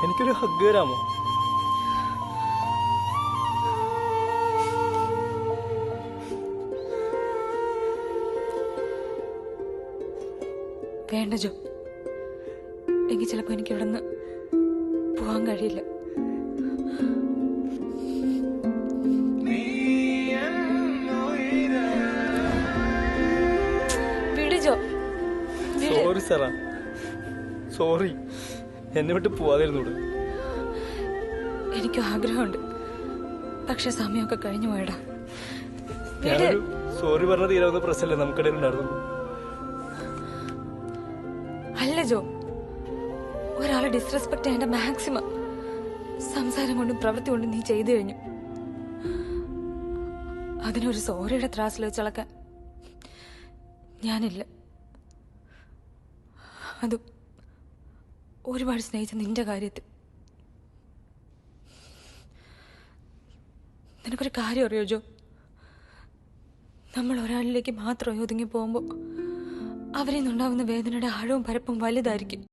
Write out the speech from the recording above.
എനിക്കൊരു ഹഗ് തരാമോ? വേണ്ട ജോ, എങ്കിൽ ചിലപ്പോ എനിക്ക് ഇവിടെ നിന്ന് പോവാൻ കഴിയില്ല. വിട് ജോ, വിട്. Sorry Sara, sorry. എന്നെ വിട്ട് പോവാതിരുന്നൂടെ? എനിക്കും ആഗ്രഹമുണ്ട്, പക്ഷെ സമയമൊക്കെ കഴിഞ്ഞു പോയടാ. ഞാനൊരു സോറി പറഞ്ഞ തീരാവുന്ന പ്രശ്നമല്ലേ നമുക്കിടയിൽ ഉണ്ടായിരുന്നു. അല്ല ജോ, ഒരാളെ ഡിസ്റെസ്പെക്ട് ചെയ്യേണ്ട മാക്സിമം സംസാരം കൊണ്ടും പ്രവൃത്തി കൊണ്ടും നീ ചെയ്തു കഴിഞ്ഞു. അതിനൊരു സോറിയുടെ ത്രാസിൽ വെച്ചളക്കാൻ ഞാനില്ല. അതും ഒരുപാട് സ്നേഹിച്ച നിന്റെ കാര്യത്തിൽ. നിനക്കൊരു കാര്യം അറിയോ ജോ, നമ്മൾ ഒരാളിലേക്ക് മാത്രം ഒതുങ്ങി പോകുമ്പോൾ അവരിൽ നിന്നുണ്ടാവുന്ന വേദനയുടെ ആഴവും പരപ്പും വലുതായിരിക്കും.